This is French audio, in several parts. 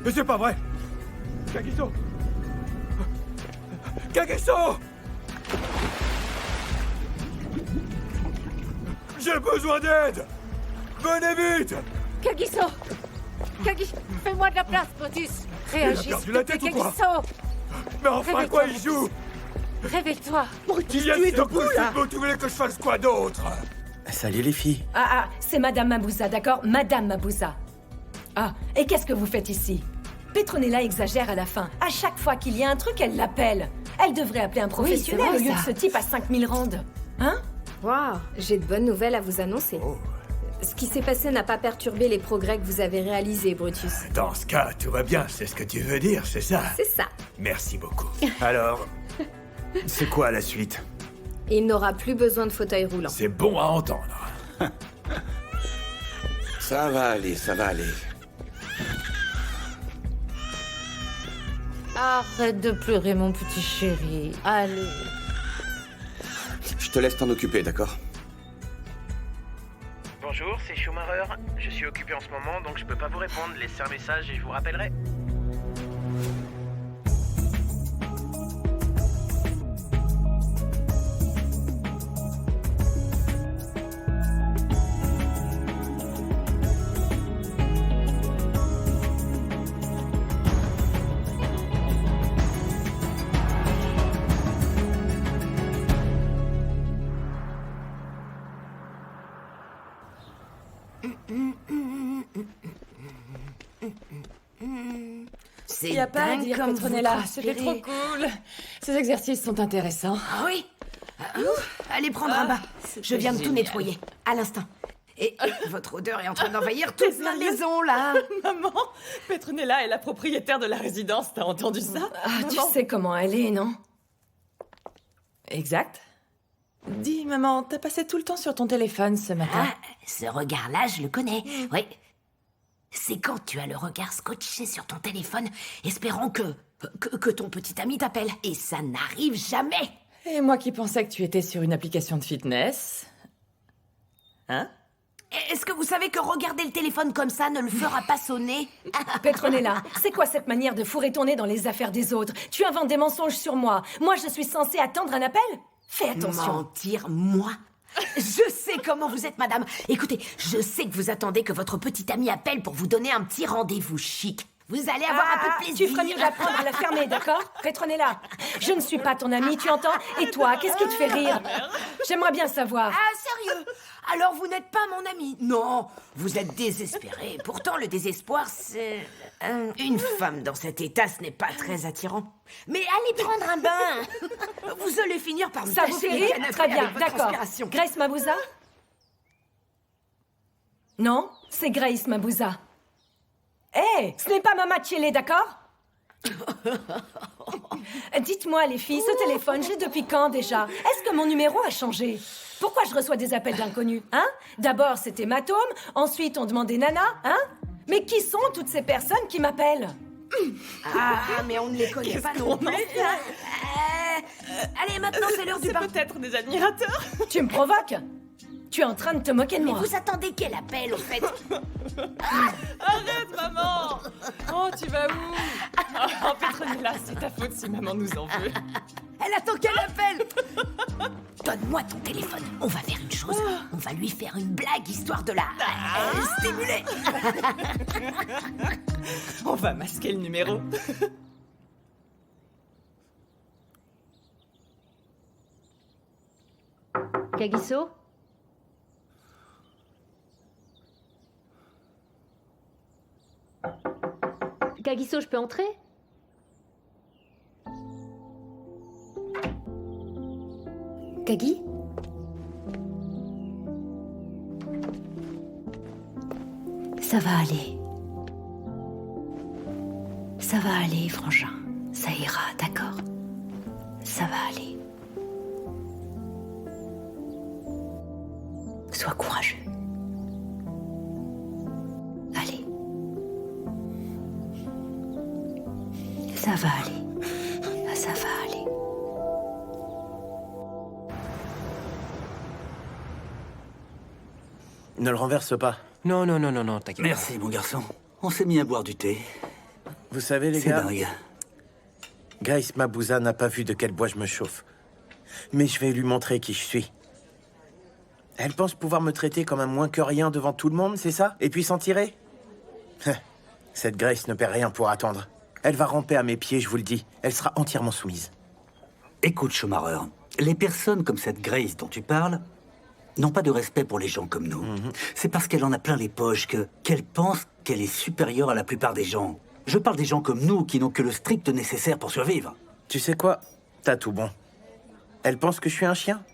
Mais c'est pas vrai! Kagiso! Kagiso! J'ai besoin d'aide! Venez vite! Kagiso! Kagiso, fais-moi de la place, Brutus! Réagis, Il a perdu la tête ou quoi? Kagiso! Mais enfin, à quoi il joue? Réveille-toi! Il y a ce possible, tu voulais que je fasse quoi d'autre? Salut les filles. Ah, c'est Madame Mabouza, d'accord? Madame Mabouza. Ah, et qu'est-ce que vous faites ici? Petronella exagère à la fin. À chaque fois qu'il y a un truc, elle l'appelle. Elle devrait appeler un professionnel c'est vrai, au lieu ça. de ce type à 5000 randes. Hein? Waouh, j'ai de bonnes nouvelles à vous annoncer. Ce qui s'est passé n'a pas perturbé les progrès que vous avez réalisés, Brutus. Dans ce cas, tout va bien, c'est ce que tu veux dire, c'est ça? C'est ça. Merci beaucoup. Alors, c'est quoi la suite? Il n'aura plus besoin de fauteuil roulant. C'est bon à entendre. Ça va aller, ça va aller. Arrête de pleurer, mon petit chéri. Allez. Je te laisse t'en occuper, d'accord? Bonjour, c'est Schumacher. Je suis occupé en ce moment, donc je peux pas vous répondre. Laissez un message et je vous rappellerai. C'est Y a pas à dingue dire, comme Petronella, vous c'était transpirez. trop cool. Ces exercices sont intéressants. Ah oui. Allez prendre un bain. Je viens de tout nettoyer, à l'instant. Et votre odeur est en train d'envahir toute la maison, là. Maman, Petronella est la propriétaire de la résidence, t'as entendu ça? Ah, tu Maman. sais comment elle est, non? Exact. Dis, maman, t'as passé tout le temps sur ton téléphone ce matin. Ah, ce regard-là, je le connais. Oui. C'est quand tu as le regard scotché sur ton téléphone, espérant que ton petit ami t'appelle. Et ça n'arrive jamais. Et moi qui pensais que tu étais sur une application de fitness. Hein? Est-ce que vous savez que regarder le téléphone comme ça ne le fera pas sonner? Petronella, c'est quoi cette manière de fourrer ton nez dans les affaires des autres? Tu inventes des mensonges sur moi. Moi, je suis censée attendre un appel? Fais attention. Mentir, moi? Je sais comment vous êtes, madame. Écoutez, je sais que vous attendez que votre petit ami appelle pour vous donner un petit rendez-vous chic. Vous allez avoir un peu de plaisir. Tu feras mieux d'apprendre à la fermer, d'accord? Petronella, je ne suis pas ton amie, tu entends? Et toi, qu'est-ce qui te fait rire? J'aimerais bien savoir. Ah, sérieux? Alors vous n'êtes pas mon ami? Non, vous êtes désespéré. Pourtant, le désespoir, c'est... une femme dans cet état, ce n'est pas très attirant. Mais allez prendre un bain. Vous allez finir par me Ça vous tacher fait les rire? canapés Très bien, avec votre d'accord. transpiration. Grace Mabouza? Non, c'est Grace Mabouza. Hé, ce n'est pas Mama Tchélé, d'accord? Dites-moi, les filles, ce téléphone, j'ai depuis quand déjà? Est-ce que mon numéro a changé? Pourquoi je reçois des appels d'inconnus, hein? D'abord, c'était Matome, ensuite on demandait Nana, hein? Mais qui sont toutes ces personnes qui m'appellent? Ah, mais on ne les connaît pas non plus. Allez, maintenant c'est l'heure du C'est bain. peut-être des admirateurs. Tu me provoques? Tu es en train de te moquer de Mais moi. vous attendez qu'elle appelle, au fait? Arrête, maman! Oh, tu vas où? Oh, Petronella, c'est ta faute si maman nous en veut. Elle attend qu'elle appelle. Donne-moi ton téléphone. On va faire une chose. On va lui faire une blague histoire de la stimuler. On va masquer le numéro. Kagiso? Kagiso, je peux entrer? Kagi? Ça va aller. Ça va aller, frangin. Ça ira, d'accord? Ça va aller. Sois courageux. Allez. Ça va aller. Ça va aller. Ne le renverse pas. Non, non, non, non, non, t'inquiète. Merci, mon garçon. On s'est mis à boire du thé. Vous savez, les C'est gars, dingue. Grace Mabouza n'a pas vu de quel bois je me chauffe. Mais je vais lui montrer qui je suis. Elle pense pouvoir me traiter comme un moins que rien devant tout le monde, c'est ça? Et puis s'en tirer? Cette Grace ne perd rien pour attendre. Elle va ramper à mes pieds, je vous le dis. Elle sera entièrement soumise. Écoute, Schumacher, les personnes comme cette Grace dont tu parles n'ont pas de respect pour les gens comme nous. C'est parce qu'elle en a plein les poches qu'elle pense qu'elle est supérieure à la plupart des gens. Je parle des gens comme nous qui n'ont que le strict nécessaire pour survivre. Tu sais quoi? T'as tout bon. Elle pense que je suis un chien.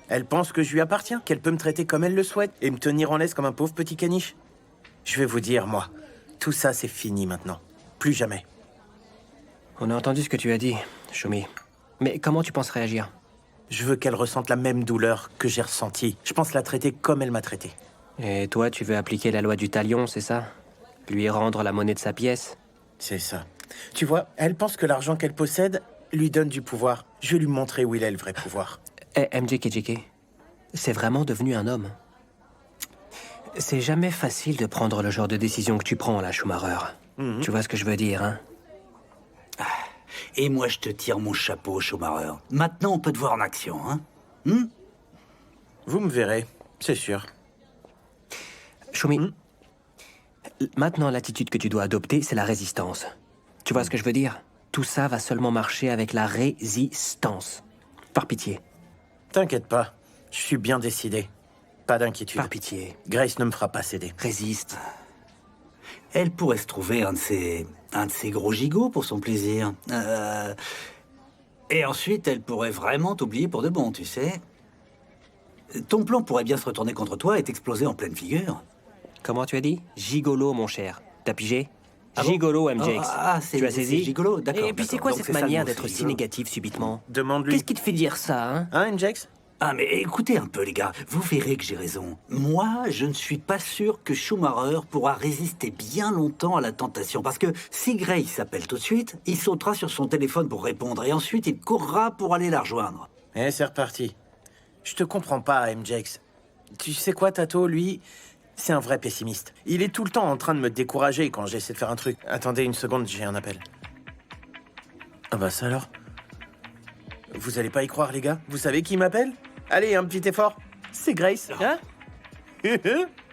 Elle pense que je lui appartiens, qu'elle peut me traiter comme elle le souhaite et me tenir en laisse comme un pauvre petit caniche. Je vais vous dire, moi, tout ça c'est fini maintenant. Plus jamais. On a entendu ce que tu as dit, Shumi. Mais comment tu penses réagir? Je veux qu'elle ressente la même douleur que j'ai ressentie. Je pense la traiter comme elle m'a traité. Et toi, tu veux appliquer la loi du talion, c'est ça? Lui rendre la monnaie de sa pièce? C'est ça. Tu vois, elle pense que l'argent qu'elle possède lui donne du pouvoir. Je vais lui montrer où il est le vrai pouvoir. Eh, MJKJK, c'est vraiment devenu un homme. C'est jamais facile de prendre le genre de décision que tu prends, là, Schumacher. Tu vois ce que je veux dire, hein? Et moi, je te tire mon chapeau, Schumacher. Maintenant, on peut te voir en action, hein? Vous me verrez, c'est sûr. Shumi, maintenant, l'attitude que tu dois adopter, c'est la résistance. Tu vois ce que je veux dire? Tout ça va seulement marcher avec la résistance. Par pitié. T'inquiète pas, je suis bien décidé. Pas d'inquiétude. Par pitié. Grace ne me fera pas céder. Résiste. Elle pourrait se trouver un de ces gros gigots pour son plaisir. Et ensuite, elle pourrait vraiment t'oublier pour de bon, tu sais. Ton plan pourrait bien se retourner contre toi et t'exploser en pleine figure. Comment tu as dit? Gigolo, mon cher. T'as pigé? Ah bon? Gigolo, MJX. C'est Tu as saisi? c'est gigolo, d'accord. Et puis c'est d'accord. quoi Donc cette c'est ça le manière mot, d'être c'est si gigolo. négatif subitement? Demande-lui. Qu'est-ce qui te fait dire ça, hein? Hein, Njex? Ah, mais écoutez un peu, les gars. Vous verrez que j'ai raison. Moi, je ne suis pas sûr que Schumacher pourra résister bien longtemps à la tentation. Parce que si Grace s'appelle tout de suite, il sautera sur son téléphone pour répondre. Et ensuite, il courra pour aller la rejoindre. Eh, c'est reparti. Je te comprends pas, MJX. Tu sais quoi, Tato, lui, c'est un vrai pessimiste. Il est tout le temps en train de me décourager quand j'essaie de faire un truc. Attendez une seconde, j'ai un appel. Ah bah ça alors? Vous allez pas y croire, les gars? Vous savez qui m'appelle? Allez, un petit effort. C'est Grace, hein?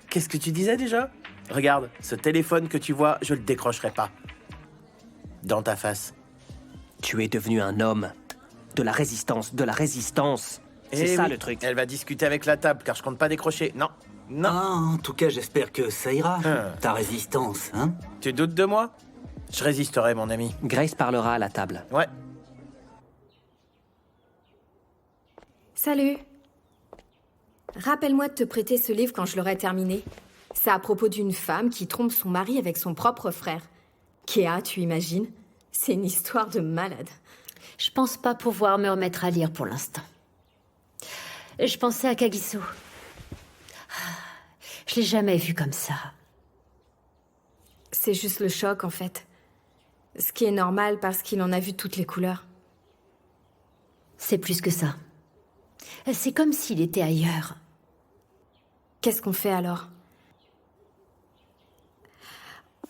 Qu'est-ce que tu disais déjà? Regarde, ce téléphone que tu vois, je le décrocherai pas. Dans ta face. Tu es devenu un homme. De la résistance, de la résistance. C'est ça oui, le truc. Elle va discuter avec la table, car je compte pas décrocher. Non, non. Ah, en tout cas, j'espère que ça ira. Ta résistance, hein? Tu doutes de moi? Je résisterai, mon ami. Grace parlera à la table. Ouais. Salut. Rappelle-moi de te prêter ce livre quand je l'aurai terminé. C'est à propos d'une femme qui trompe son mari avec son propre frère. Kéa, tu imagines? C'est une histoire de malade. Je pense pas pouvoir me remettre à lire pour l'instant. Je pensais à Kagiso. Je l'ai jamais vu comme ça. C'est juste le choc, en fait. Ce qui est normal parce qu'il en a vu toutes les couleurs. C'est plus que ça. C'est comme s'il était ailleurs. Qu'est-ce qu'on fait alors?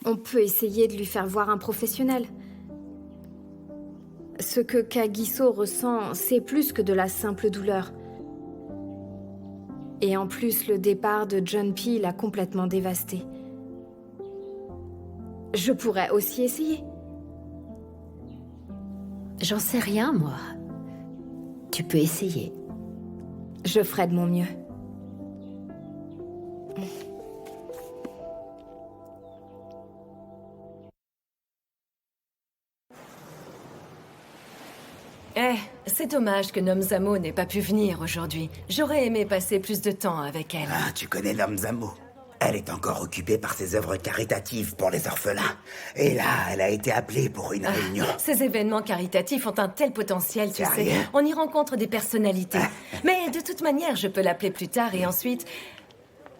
On peut essayer de lui faire voir un professionnel. Ce que Kagiso ressent, c'est plus que de la simple douleur. Et en plus, le départ de John P. l'a complètement dévasté. Je pourrais aussi essayer. J'en sais rien, moi. Tu peux essayer. Je ferai de mon mieux. C'est dommage que Nomzamo n'ait pas pu venir aujourd'hui. J'aurais aimé passer plus de temps avec elle. Ah, tu connais Nomzamo. Elle est encore occupée par ses œuvres caritatives pour les orphelins. Et là, elle a été appelée pour une réunion. Ces événements caritatifs ont un tel potentiel, tu sais. On y rencontre des personnalités. Mais de toute manière, je peux l'appeler plus tard et ensuite...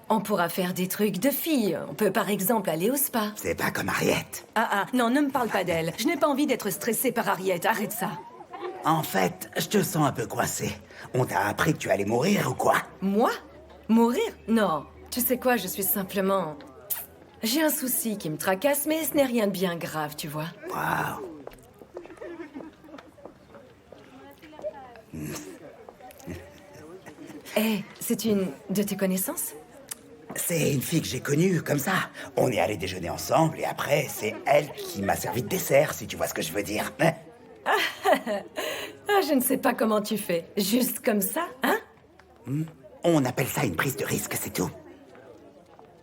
on pourra faire des trucs de filles. On peut par exemple aller au spa. C'est pas comme Harriet. Non, ne me parle pas d'elle. Je n'ai pas envie d'être stressée par Harriet. Arrête ça. En fait, je te sens un peu coincé. On t'a appris que tu allais mourir ou quoi? Moi? Mourir? Non. Tu sais quoi, je suis simplement... J'ai un souci qui me tracasse, mais ce n'est rien de bien grave, tu vois. Waouh. C'est une de tes connaissances? C'est une fille que j'ai connue, comme ça. On est allé déjeuner ensemble, et après, c'est elle qui m'a servi de dessert, si tu vois ce que je veux dire. Je ne sais pas comment tu fais. Juste comme ça, hein? On appelle ça une prise de risque, c'est tout.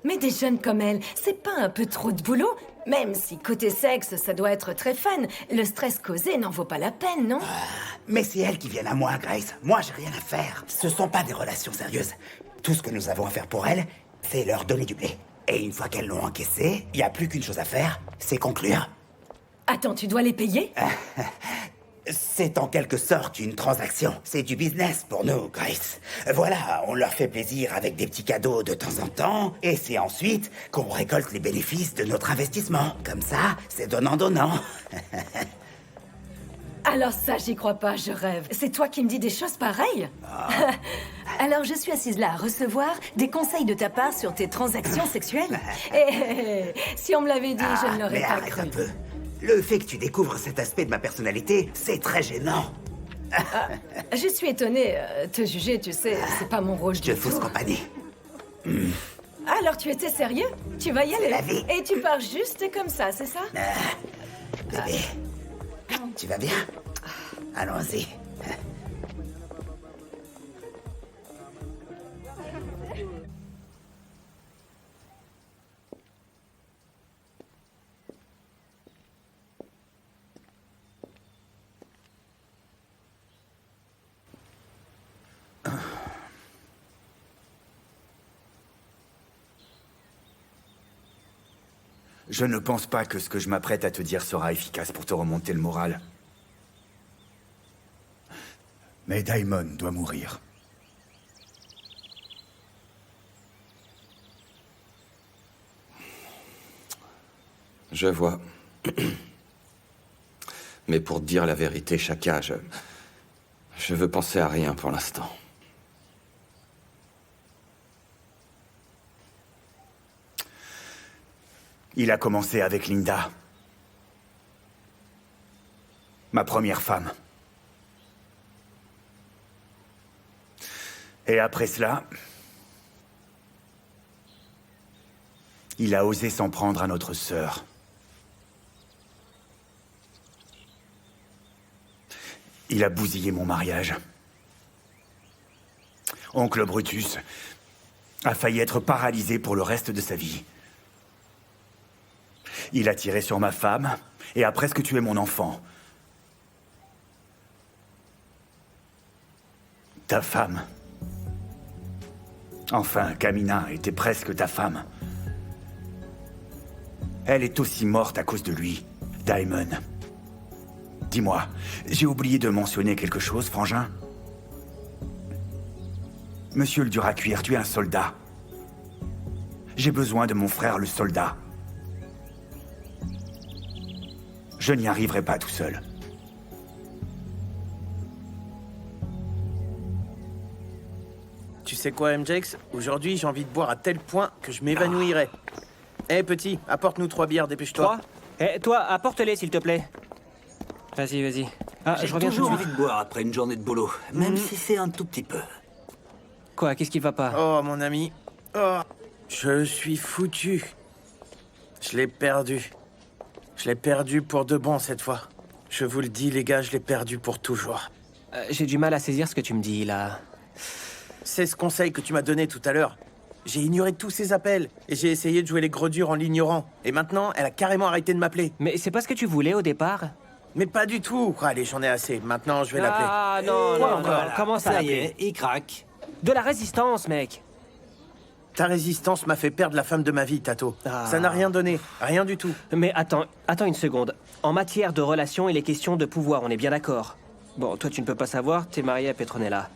Mais des jeunes comme elle, c'est pas un peu trop de boulot? Même si côté sexe, ça doit être très fun, le stress causé n'en vaut pas la peine, non? Mais c'est elles qui viennent à moi, Grace. Moi, j'ai rien à faire. Ce sont pas des relations sérieuses. Tout ce que nous avons à faire pour elles, c'est leur donner du blé. Et une fois qu'elles l'ont encaissé, il n'y a plus qu'une chose à faire, c'est conclure. Attends, tu dois les payer? C'est en quelque sorte une transaction. C'est du business pour nous, Grace. Voilà, on leur fait plaisir avec des petits cadeaux de temps en temps, et c'est ensuite qu'on récolte les bénéfices de notre investissement. Comme ça, c'est donnant-donnant. Alors ça, j'y crois pas, je rêve. C'est toi qui me dis des choses pareilles? Alors je suis assise là à recevoir des conseils de ta part sur tes transactions sexuelles? Et si on me l'avait dit, je ne l'aurais Mais pas arrête cru. un peu. Le fait que tu découvres cet aspect de ma personnalité, c'est très gênant. Je suis étonnée. Te juger, tu sais, c'est pas mon rôle du Je fausse tout. compagnie. Alors tu étais sérieux? Tu vas y aller? la vie. Et tu pars juste comme ça, c'est ça? Bébé, tu vas bien? Allons-y. Je ne pense pas que ce que je m'apprête à te dire sera efficace pour te remonter le moral. Mais Daimon doit mourir. Je vois. Mais pour te dire la vérité, Shaka, je veux penser à rien pour l'instant. Il a commencé avec Linda. Ma première femme. Et après cela, il a osé s'en prendre à notre sœur. Il a bousillé mon mariage. Oncle Brutus a failli être paralysé pour le reste de sa vie. Il a tiré sur ma femme et a presque tué mon enfant. Ta femme. Enfin, Kamina était presque ta femme. Elle est aussi morte à cause de lui, Daimon. Dis-moi, j'ai oublié de mentionner quelque chose, frangin? Monsieur le dur à cuire, tu es un soldat. J'ai besoin de mon frère le soldat. Je n'y arriverai pas tout seul. Tu sais quoi, MJX? Aujourd'hui, j'ai envie de boire à tel point que je m'évanouirais. Hé, petit, apporte-nous 3 bières, dépêche-toi. 3? Eh, toi, apporte-les, s'il te plaît. Vas-y, vas-y. Ah, je reviens tout de toujours suite. envie de boire après une journée de boulot, même si c'est un tout petit peu. Quoi, qu'est-ce qui va pas? Oh, mon ami. Oh, je suis foutu. Je l'ai perdu. Je l'ai perdu pour de bon cette fois. Je vous le dis, les gars, je l'ai perdu pour toujours. J'ai du mal à saisir ce que tu me dis, là. C'est ce conseil que tu m'as donné tout à l'heure. J'ai ignoré tous ses appels et j'ai essayé de jouer les gros durs en l'ignorant. Et maintenant, elle a carrément arrêté de m'appeler. Mais c'est pas ce que tu voulais au départ? Mais pas du tout. Allez, j'en ai assez. Maintenant, je vais l'appeler. Ah, non, Quoi non, encore non. Comment ça Ça y est, il craque. De la résistance, mec. Ta résistance m'a fait perdre la femme de ma vie, Tato. Ah. Ça n'a rien donné. Rien du tout. Mais attends une seconde. En matière de relations, il est question de pouvoir, on est bien d'accord. Bon, toi, tu ne peux pas savoir, t'es marié à Petronella.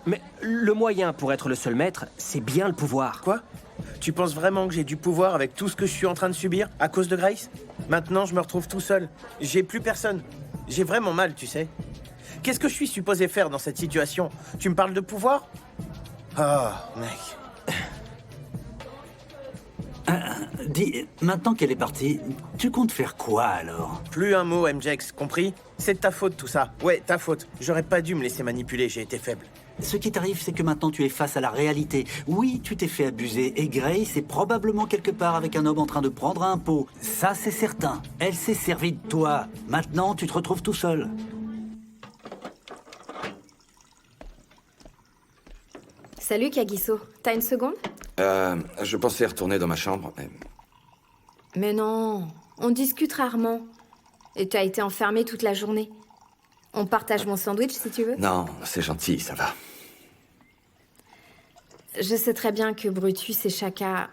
Mais le moyen pour être le seul maître, c'est bien le pouvoir. Quoi? Tu penses vraiment que j'ai du pouvoir avec tout ce que je suis en train de subir à cause de Grace? Maintenant, je me retrouve tout seul. J'ai plus personne. J'ai vraiment mal, tu sais. Qu'est-ce que je suis supposé faire dans cette situation? Tu me parles de pouvoir? Oh, mec. Dis, maintenant qu'elle est partie, tu comptes faire quoi alors? Plus un mot, MJX, compris? C'est de ta faute tout ça. Ouais, ta faute. J'aurais pas dû me laisser manipuler, j'ai été faible. Ce qui t'arrive, c'est que maintenant tu es face à la réalité. Oui, tu t'es fait abuser et Grace est probablement quelque part avec un homme en train de prendre un pot. Ça, c'est certain. Elle s'est servie de toi. Maintenant, tu te retrouves tout seul. Salut Kagiso, t'as une seconde? Je pensais retourner dans ma chambre, mais... Mais non, on discute rarement. Et t'as été enfermé toute la journée. On partage mon sandwich si tu veux. Non, c'est gentil, ça va. Je sais très bien que Brutus et Shaka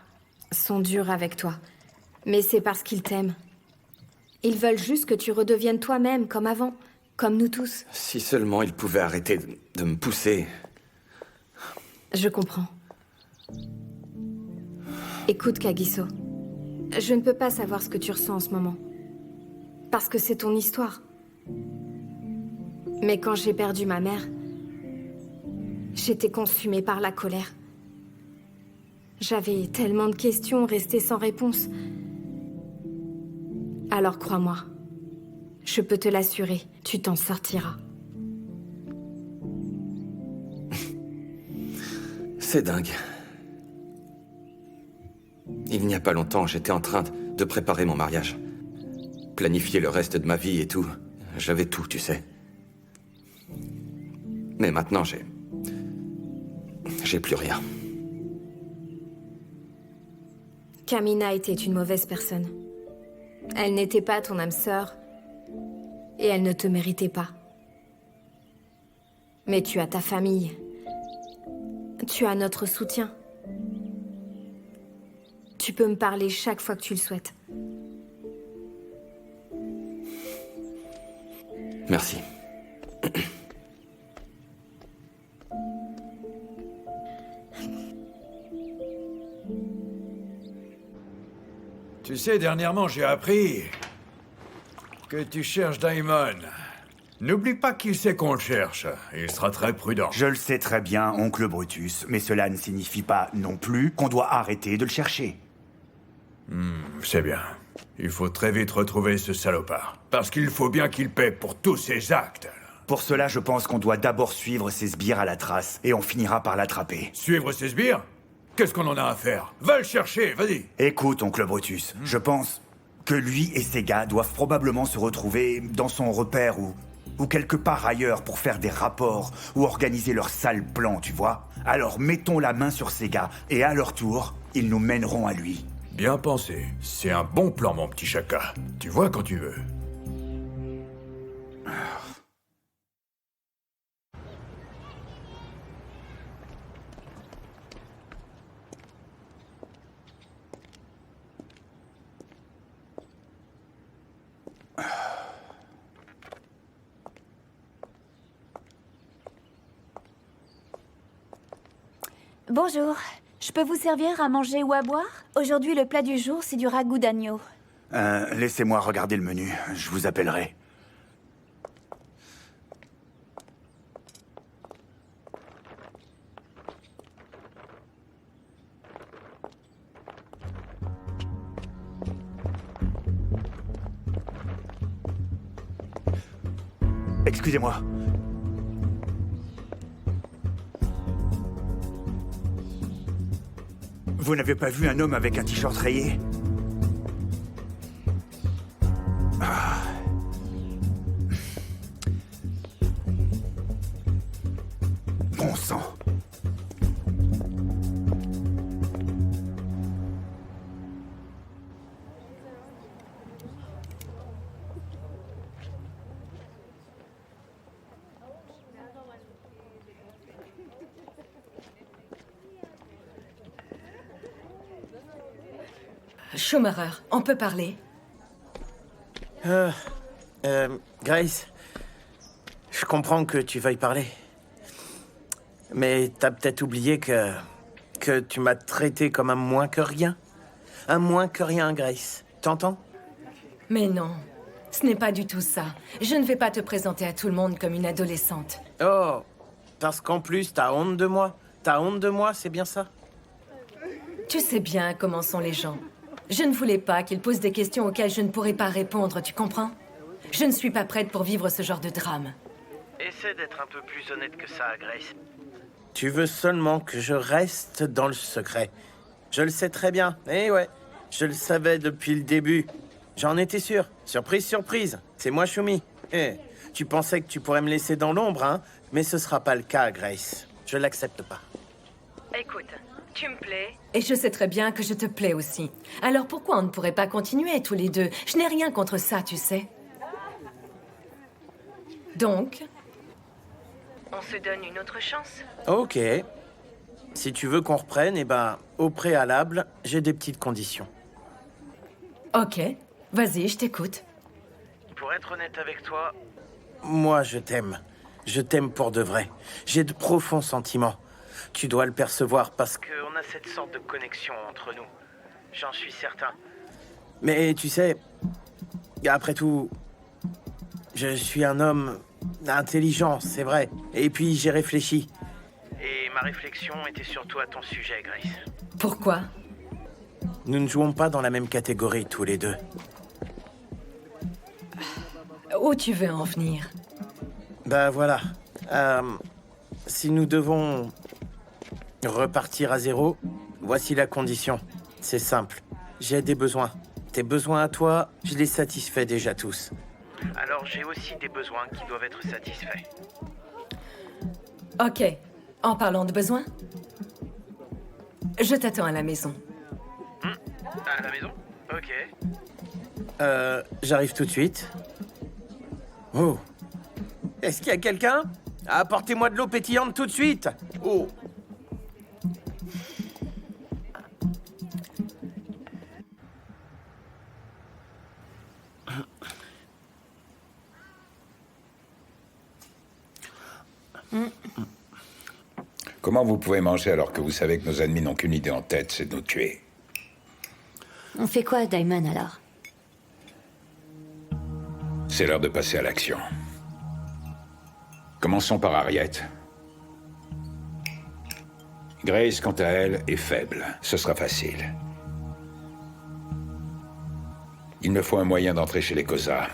sont durs avec toi. Mais c'est parce qu'ils t'aiment. Ils veulent juste que tu redeviennes toi-même, comme avant. Comme nous tous. Si seulement ils pouvaient arrêter de me pousser. Je comprends. Écoute, Kagiso. Je ne peux pas savoir ce que tu ressens en ce moment. Parce que c'est ton histoire. Mais quand j'ai perdu ma mère, j'étais consumée par la colère. J'avais tellement de questions restées sans réponse. Alors crois-moi, je peux te l'assurer, tu t'en sortiras. C'est dingue. Il n'y a pas longtemps, j'étais en train de préparer mon mariage. Planifier le reste de ma vie et tout. J'avais tout, tu sais. Mais maintenant, j'ai plus rien. Kamina était une mauvaise personne. Elle n'était pas ton âme sœur. Et elle ne te méritait pas. Mais tu as ta famille. Tu as notre soutien. Tu peux me parler chaque fois que tu le souhaites. Merci. Tu sais, dernièrement, j'ai appris que tu cherches Daimon. N'oublie pas qu'il sait qu'on le cherche. Il sera très prudent. Je le sais très bien, oncle Brutus, mais cela ne signifie pas non plus qu'on doit arrêter de le chercher. C'est bien. Il faut très vite retrouver ce salopard. Parce qu'il faut bien qu'il paie pour tous ses actes. Pour cela, je pense qu'on doit d'abord suivre ses sbires à la trace, et on finira par l'attraper. Suivre ses sbires? Qu'est-ce qu'on en a à faire? Va le chercher, vas-y. Écoute, oncle Brutus, je pense que lui et ses gars doivent probablement se retrouver dans son repère ou quelque part ailleurs pour faire des rapports ou organiser leur sale plan, tu vois? Alors mettons la main sur ces gars, et à leur tour, ils nous mèneront à lui. Bien pensé. C'est un bon plan, mon petit Shaka. Tu vois quand tu veux. Bonjour. Je peux vous servir à manger ou à boire? Aujourd'hui, le plat du jour, c'est du ragoût d'agneau. Laissez-moi regarder le menu. Je vous appellerai. Excusez-moi. Vous n'avez pas vu un homme avec un t-shirt rayé? Bon sang. Schumacher, on peut parler? Grace, je comprends que tu veuilles parler. Mais t'as peut-être oublié que tu m'as traité comme un moins que rien. Un moins que rien, Grace. T'entends? Mais non, ce n'est pas du tout ça. Je ne vais pas te présenter à tout le monde comme une adolescente. Oh, parce qu'en plus, t'as honte de moi. T'as honte de moi, c'est bien ça? Tu sais bien comment sont les gens. Je ne voulais pas qu'ils posent des questions auxquelles je ne pourrais pas répondre, tu comprends? Je ne suis pas prête pour vivre ce genre de drame. Essaie d'être un peu plus honnête que ça, Grace. Tu veux seulement que je reste dans le secret. Je le sais très bien. Eh ouais, je le savais depuis le début. J'en étais sûr. Surprise, surprise. C'est moi, Shumi. Eh, tu pensais que tu pourrais me laisser dans l'ombre, hein? Mais ce sera pas le cas, Grace. Je l'accepte pas. Écoute, tu me plais. Et je sais très bien que je te plais aussi. Alors pourquoi on ne pourrait pas continuer tous les deux? Je n'ai rien contre ça, tu sais. Donc, on se donne une autre chance? Ok. Si tu veux qu'on reprenne, eh ben, au préalable, j'ai des petites conditions. Ok, vas-y, je t'écoute. Pour être honnête avec toi, Moi, je t'aime. Je t'aime pour de vrai. J'ai de profonds sentiments. Tu dois le percevoir parce que... qu'on a cette sorte de connexion entre nous. J'en suis certain. Mais tu sais, après tout, je suis un homme intelligent, c'est vrai. Et puis, j'ai réfléchi. Et ma réflexion était surtout à ton sujet, Grace. Pourquoi? Nous ne jouons pas dans la même catégorie, tous les deux. Où tu veux en venir? Bah voilà. Si nous devons repartir à zéro, voici la condition. C'est simple. J'ai des besoins. Tes besoins à toi, je les satisfais déjà tous. Alors j'ai aussi des besoins qui doivent être satisfaits. Ok, en parlant de besoins, je t'attends à la maison. À la maison? Ok. J'arrive tout de suite. Oh. Est-ce qu'il y a quelqu'un? Apportez-moi de l'eau pétillante tout de suite. Oh. Comment vous pouvez manger alors que vous savez que nos ennemis n'ont qu'une idée en tête, c'est de nous tuer? On fait quoi, Daimon, alors? C'est l'heure de passer à l'action. Commençons par Harriet. Grace, quant à elle, est faible. Ce sera facile. Il me faut un moyen d'entrer chez les Kosa.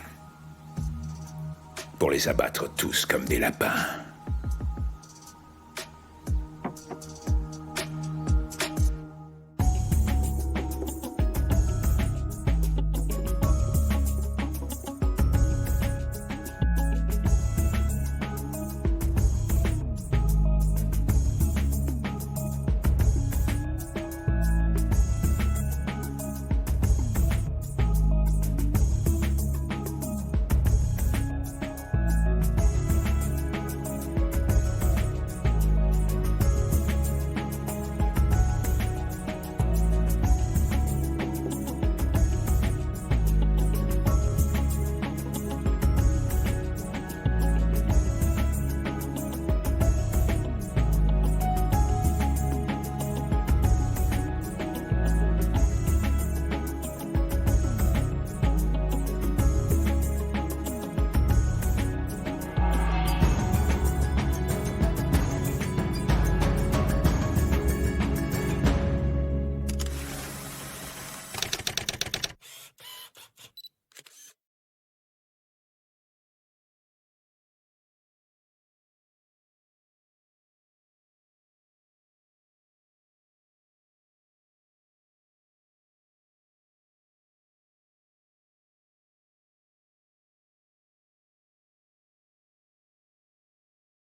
Pour les abattre tous comme des lapins.